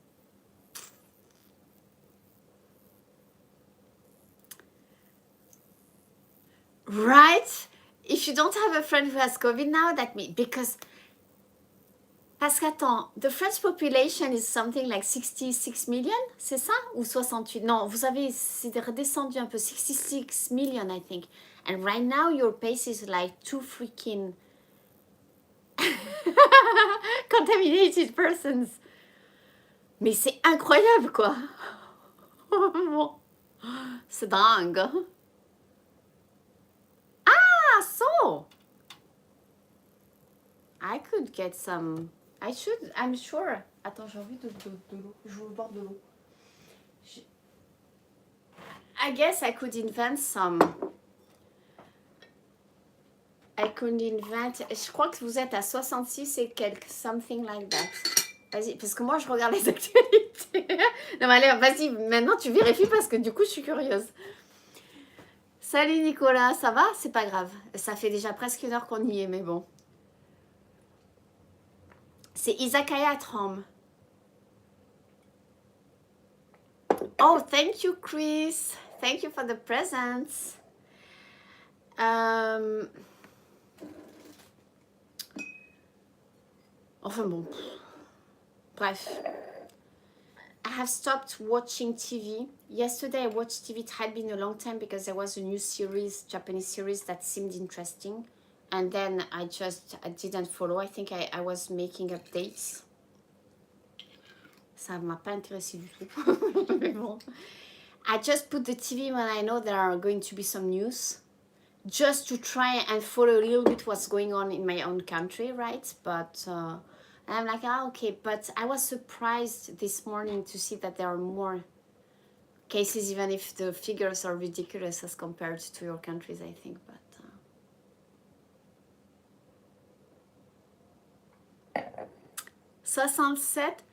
Right? If you don't have a friend who has COVID now, that means parce qu'attends, the French population is something like 66 million, c'est ça? Ou 68? Non, vous avez, c'est redescendu un peu, 66 million, I think. And right now, your pace is like 2 freaking contaminated persons. Mais c'est incroyable, quoi. C'est dingue. Ah, so I could get some. I should, I'm sure. Attends, j'ai envie de l'eau. Je veux boire de l'eau. I guess I could invent some. I could invent. Je crois que vous êtes à 66 et quelques. Something like that. Vas-y, parce que moi je regarde les actualités. Non, mais allez, vas-y, maintenant tu vérifies parce que du coup je suis curieuse. Salut Nicolas, ça va? C'est pas grave. Ça fait déjà presque 1 heure qu'on y est, mais bon. C'est Izakaya at home. Oh, thank you, Chris. Thank you for the presents. Enfin bon. Bref. I have stopped watching TV. Yesterday I watched TV. It had been a long time because there was a new series, Japanese series that seemed interesting. And then I didn't follow. I think I was making updates. Ça m'a pas intéressé du tout. Mais bon. I just put the TV when I know there are going to be some news. Just to try and follow a little bit what's going on in my own country, right? But I'm like, okay. But I was surprised this morning to see that there are more cases, even if the figures are ridiculous as compared to your countries, I think. But 67.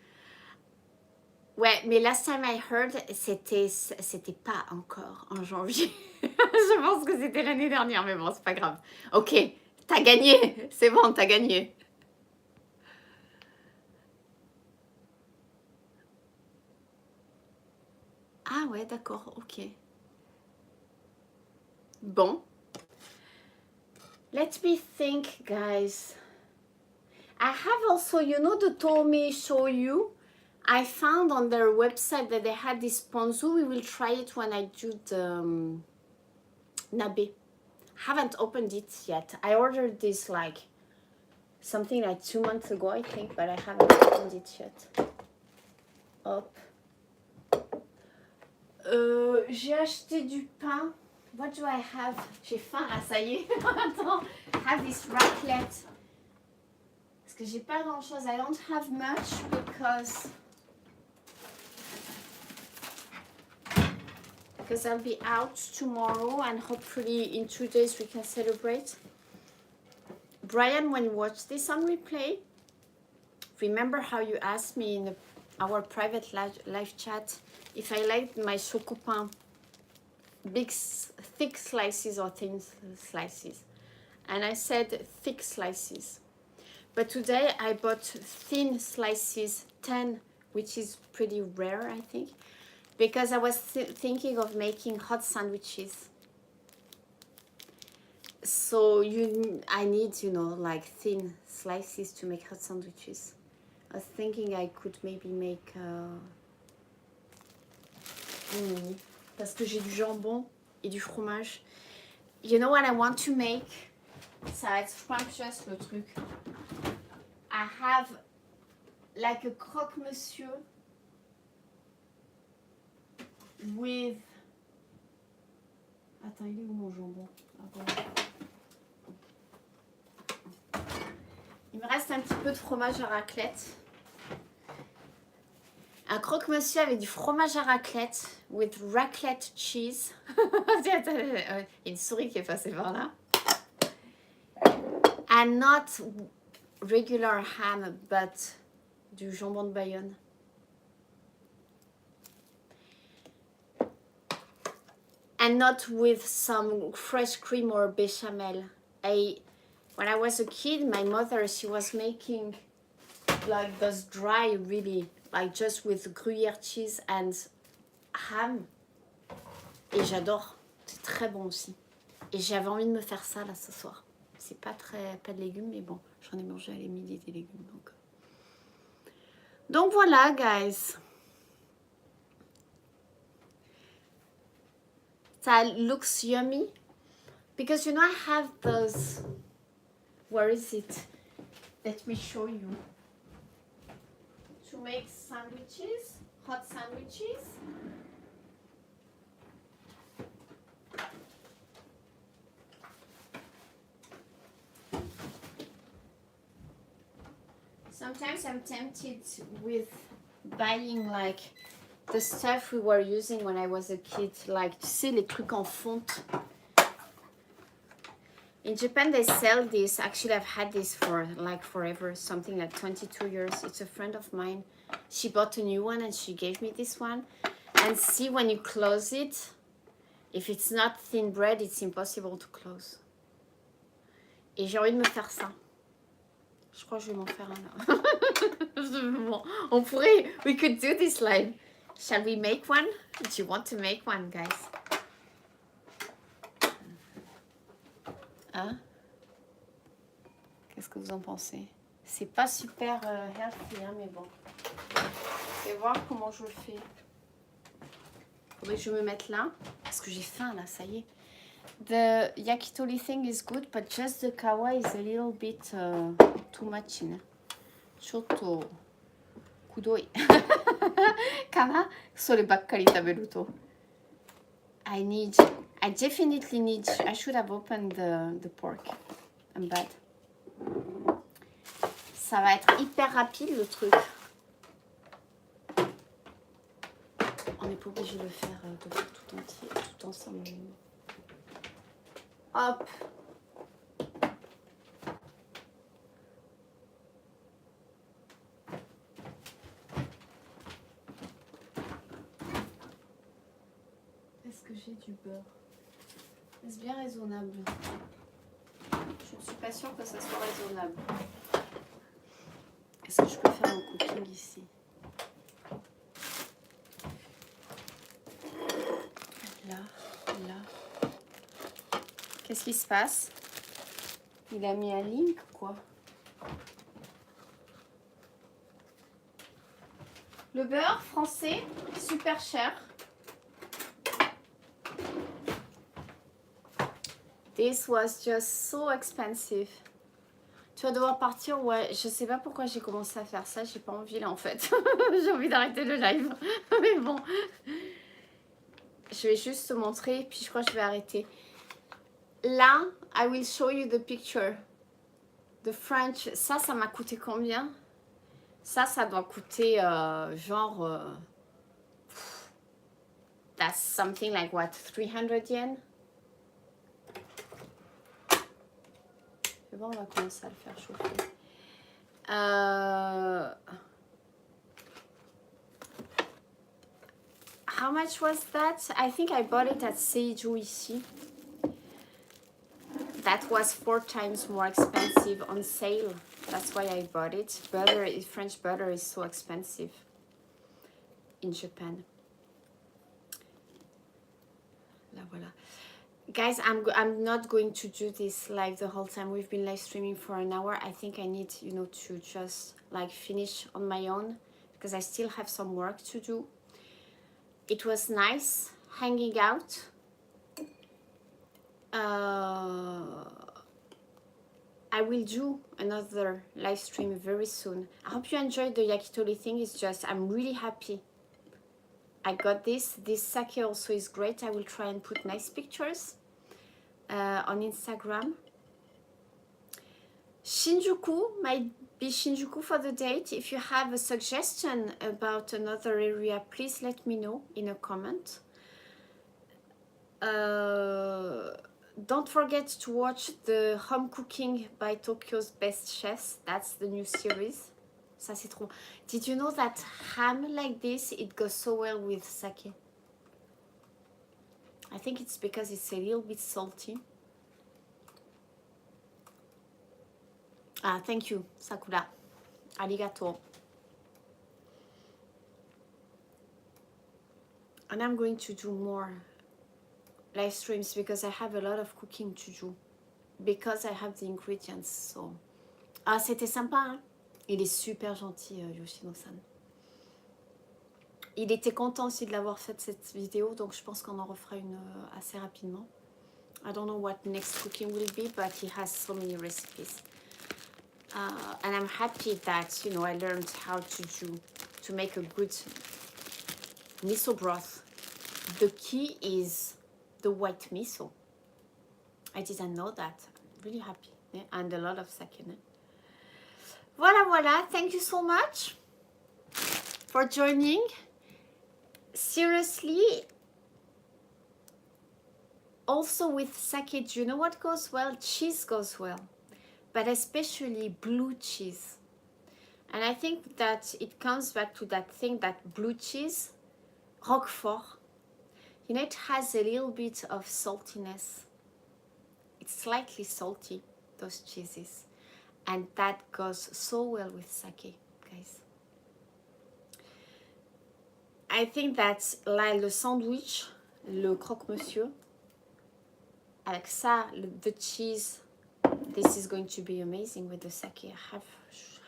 Ouais, mais last time I heard, c'était pas encore en janvier. Je pense que c'était l'année dernière, mais bon, c'est pas grave. Ok, t'as gagné. C'est bon, t'as gagné. Ah ouais, d'accord, ok. Bon. Let me think, guys. I have also, you know, the Tome Shoyu. I found on their website that they had this ponzu. We will try it when I do the nabe. Haven't opened it yet. I ordered this like something like 2 months ago, I think, but I haven't opened it yet. Hop. J'ai acheté du pain. What do I have? J'ai faim là, ça y est. Attends. I have this raclette. Parce que j'ai pas grand chose. I don't have much because I'll be out tomorrow and hopefully in 2 days we can celebrate. Brian, when you watch this on replay, remember how you asked me in our private live chat if I liked my chocopain big, thick slices or thin slices. And I said thick slices. But today I bought thin slices, 10, which is pretty rare, I think, because I was thinking of making hot sandwiches. So I need, you know, like thin slices to make hot sandwiches. I was thinking I could maybe make... parce que j'ai du jambon et du fromage. You know what I want to make? Ça va être scrumptious le truc. I have like a croque-monsieur with... Attends, il est où mon jambon? Ah, bon. Il me reste un petit peu de fromage à raclette. Un croque-monsieur avec du fromage à raclette with raclette cheese. Il y a une souris qui est passée par là. And not regular ham, but du jambon de Bayonne. And not with some fresh cream or bechamel. When I was a kid, my mother, she was making like those dry, really, like just with Gruyère cheese and ham. Et j'adore. C'est très bon aussi. Et j'avais envie de me faire ça là ce soir. C'est pas de légumes, mais bon, j'en ai mangé à midi des légumes. Donc voilà, guys. That looks yummy. Because you know I have those... Where is it? Let me show you. To make sandwiches, hot sandwiches. Sometimes I'm tempted with buying like the stuff we were using when I was a kid, like, tu sais, les trucs en fonte. In Japan, they sell this. Actually, I've had this for like forever, something like 22 years. It's a friend of mine. She bought a new one and she gave me this one. And see, when you close it, if it's not thin bread, it's impossible to close. Et j'ai envie de me faire ça. Je crois que je vais m'en faire un là. Bon, on pourrait, we could do this live. Shall we make one? Do you want to make one, guys? Hein? Qu'est-ce que vous en pensez? C'est pas super healthy, hein, mais bon. Je vais voir comment je le fais. Faudrait que je me mette là. Parce que j'ai faim là, ça y est. The yakitori thing is good, but just the kawa is a little bit too much, né? ちょっとくどいかなそればっかり食べると I definitely need I should have opened the pork. I'm bad. Ça va être hyper rapide le truc. On n'est pas obligé de le faire tout entier, tout ensemble. Hop. Est-ce que j'ai du beurre? Est-ce bien raisonnable? Je ne suis pas sûre que ça soit raisonnable. Est-ce que je peux faire un cooking ici? Là, là. Qu'est-ce qui se passe? Il a mis un link, quoi. Le beurre français, super cher. This was just so expensive. Tu vas devoir partir, ouais. Je sais pas pourquoi j'ai commencé à faire ça. J'ai pas envie là en fait. J'ai envie d'arrêter le live. Mais bon. Je vais juste te montrer. Puis je crois que je vais arrêter. Là, I will show you the picture. The French. Ça m'a coûté combien? Ça doit coûter genre... that's something like what? 300 yen? Bon, on va commencer à le faire chauffer. How much was that? I think I bought it at Seiju ici. That was 4 times more expensive on sale. That's why I bought it. Butter, French butter is so expensive in Japan. La voilà. Guys, I'm not going to do this live the whole time. We've been live streaming for an hour. I think I need, you know, to just like finish on my own because I still have some work to do. It was nice hanging out. I will do another live stream very soon. I hope you enjoyed the yakitori thing. It's just, I'm really happy I got this. This sake also is great. I will try and put nice pictures on Instagram. Shinjuku might be Shinjuku for the date. If you have a suggestion about another area, please let me know in a comment. Don't forget to watch the Home Cooking by Tokyo's Best Chefs. That's the new series. Ça c'est trop. Did you know that ham like this, it goes so well with sake? I think it's because it's a little bit salty. Ah, thank you, Sakura. Arigato. And I'm going to do more live streams because I have a lot of cooking to do. Because I have the ingredients, so... Ah, c'était sympa, hein? Il est super gentil, Yoshino-san. Il était content aussi de l'avoir fait cette vidéo, donc je pense qu'on en refera une assez rapidement. I don't know what next cooking will be, but he has so many recipes. And I'm happy that, you know, I learned how to make a good miso broth. The key is the white miso. I didn't know that. I'm really happy. Yeah? And a lot of sake. Yeah? Voilà, voilà. Thank you so much for joining. Seriously, also with sake, do you know what goes well? Cheese goes well, but especially blue cheese. And I think that it comes back to that thing that blue cheese, Roquefort, you know, it has a little bit of saltiness. It's slightly salty, those cheeses. And that goes so well with sake, guys. I think that là, le sandwich, le croque-monsieur, avec ça, the cheese, this is going to be amazing with the sake. I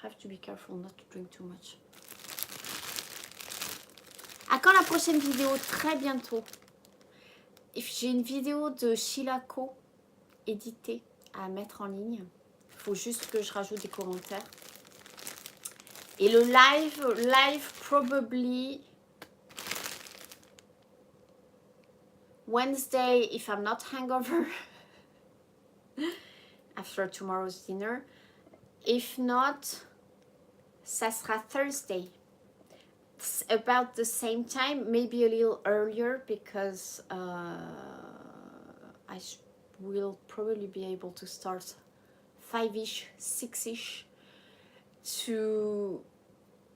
have to be careful not to drink too much. À quand la prochaine vidéo? Très bientôt. J'ai une vidéo de Shilako éditée à mettre en ligne. Il faut juste que je rajoute des commentaires. Et le live probably Wednesday if I'm not hungover after tomorrow's dinner. If not, ça sera Thursday. It's about the same time, maybe a little earlier because I will probably be able to start 5-ish, 6-ish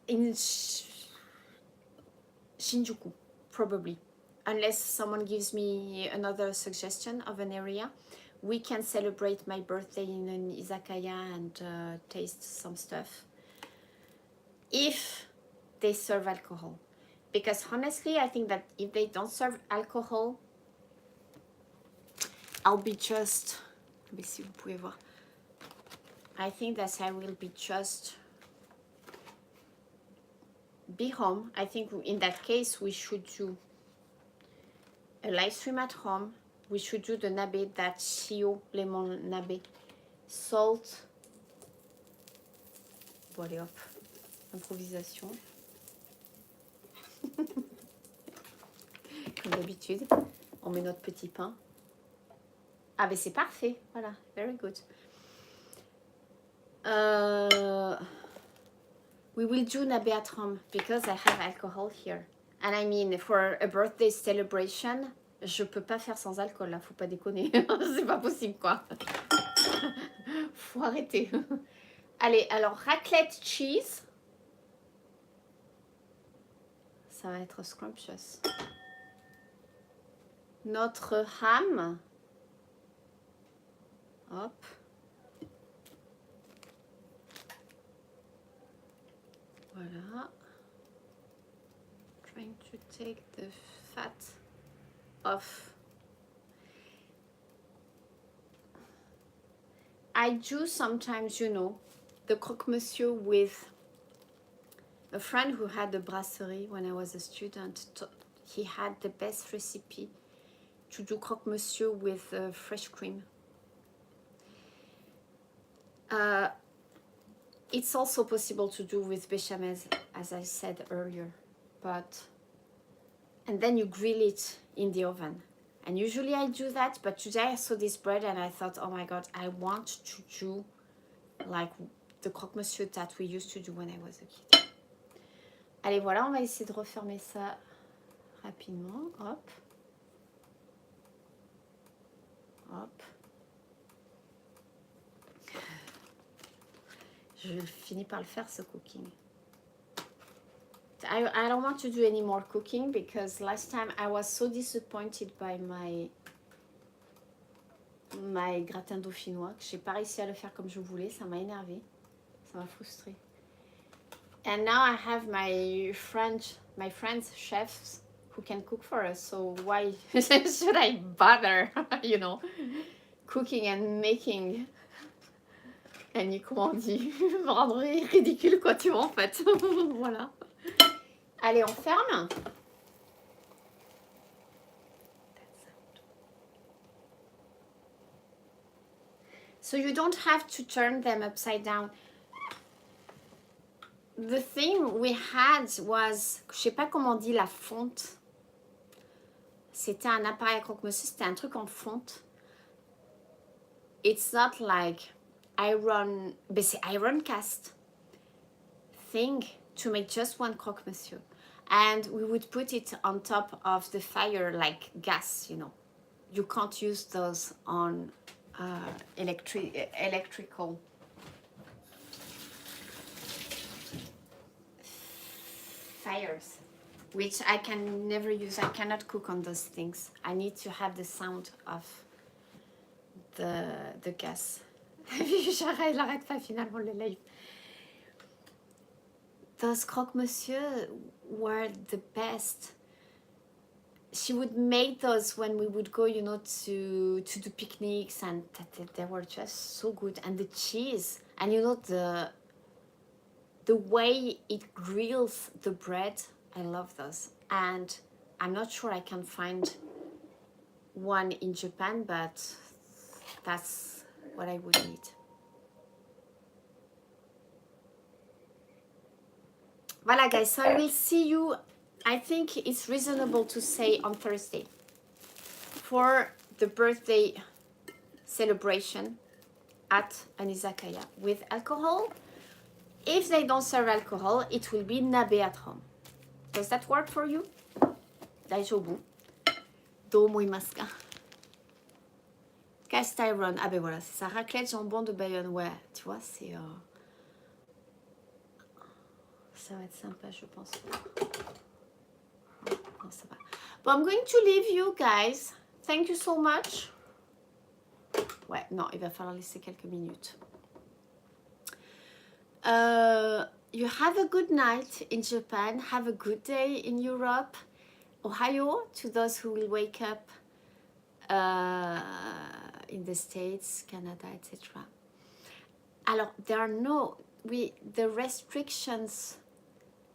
in Shinjuku, probably. Unless someone gives me another suggestion of an area, we can celebrate my birthday in an izakaya and taste some stuff. If they serve alcohol. Because honestly, I think that if they don't serve alcohol, I'll be just... Mais si vous pouvez voir. I think that I will be just be home. I think in that case we should do a live stream at home. We should do the nabe, that shio lemon nabe. Salt. Bon allez hop, improvisation. Comme d'habitude, on met notre petit pain. Ah ben c'est parfait, voilà, very good. We will do nabe at home because I have alcohol here. And I mean, for a birthday celebration, je peux pas faire sans alcool, là, faut pas déconner. C'est pas possible, quoi. Faut arrêter. Allez, alors raclette cheese. Ça va être scrumptious. Notre ham. Hop. Voilà. Trying to take the fat off. I do sometimes, you know, the croque-monsieur with a friend who had a brasserie when I was a student. He had the best recipe to do croque-monsieur with fresh cream. It's also possible to do with bechamel, as I said earlier, and then you grill it in the oven. And usually I do that, but today I saw this bread and I thought, oh my god, I want to do like the croque-monsieur that we used to do when I was a kid. Allez, voilà, on va essayer de refermer ça rapidement. Hop. Hop. Je finis par le faire, ce cooking. I don't want to do any more cooking because last time I was so disappointed by my gratin dauphinois que j'ai pas réussi à le faire comme je voulais. Ça m'a énervé. Ça m'a frustré. And now I have my friends chefs who can cook for us. So why should I bother, you know, cooking and making? Annie, comment on dit? Me rendre ridicule quoi, tu vois, en fait. Voilà. Allez, on ferme. So you don't have to turn them upside down. The thing we had was, je sais pas comment on dit la fonte. C'était un appareil à croque-monsieur, c'était un truc en fonte. It's not like iron, but c'est iron cast thing to make just one croque-monsieur. And we would put it on top of the fire like gas, you know. You can't use those on electrical fires, which I can never use. I cannot cook on those things. I need to have the sound of the gas. J'arrête pas finalement le live. Those croque-monsieur were the best. She would make those when we would go, you know, to do picnics, and they were just so good. And the cheese, and you know, the way it grills the bread, I love those. And I'm not sure I can find one in Japan, but that's what I would need. Voilà, guys, so I will see you. I think it's reasonable to say on Thursday for the birthday celebration at an izakaya with alcohol. If they don't serve alcohol, it will be nabe at home. Does that work for you? Daijoubu. Domo imasu ka? Cast iron. Ah ben voilà, c'est ça. Raclette jambon de Bayonne. Ouais, tu vois, c'est... Ça va être sympa, je pense. Non, ça va. But I'm going to leave you guys. Thank you so much. Ouais, non, il va falloir laisser quelques minutes. You have a good night in Japan. Have a good day in Europe. Ohio to those who will wake up in the States, Canada, etc. Alors, there are the restrictions,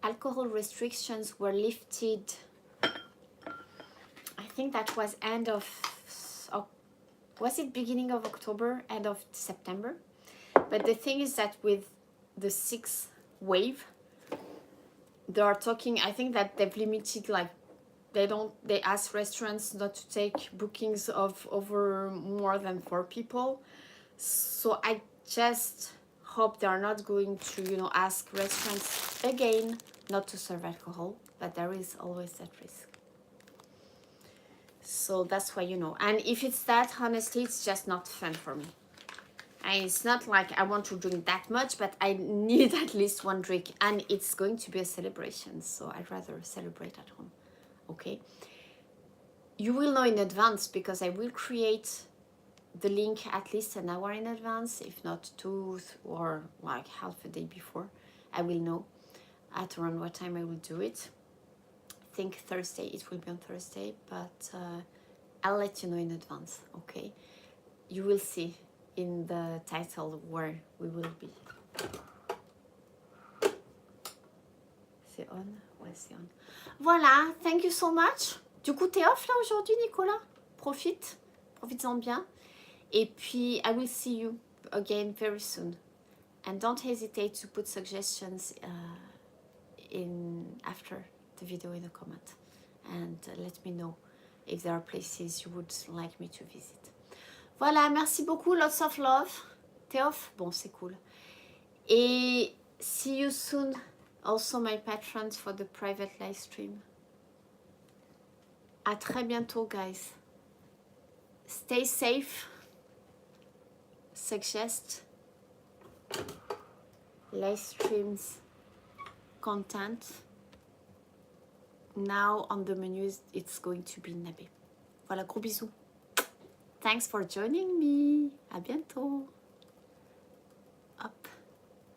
alcohol restrictions were lifted. I think that was was it beginning of October, end of September? But the thing is that with the 6th wave, they are talking, I think that they've limited, like, they ask restaurants not to take bookings of over more than 4 people. So I just hope they are not going to, you know, ask restaurants again not to serve alcohol, but there is always that risk. So that's why, you know, and if it's that, honestly, it's just not fun for me. And it's not like I want to drink that much, but I need at least one drink. And it's going to be a celebration, so I'd rather celebrate at home. Okay? You will know in advance because I will create the link at least an hour in advance, if not 2 or like half a day before. I will know at around what time I will do it. I think Thursday, it will be on Thursday, but I'll let you know in advance, okay? You will see in the title where we will be. C'est on? Ouais, c'est on. Voilà, thank you so much. Du coup, t'es off là aujourd'hui, Nicolas? Profites-en bien. Et puis, I will see you again very soon. And don't hesitate to put suggestions in after the video in the comment. And let me know if there are places you would like me to visit. Voilà, merci beaucoup, lots of love. T'es off? Bon, c'est cool. Et see you soon, also my patrons for the private live stream. À très bientôt, guys. Stay safe. Suggest live streams content. Now on the menu, it's going to be nabe. Voilà, gros bisous. Thanks for joining me. À bientôt.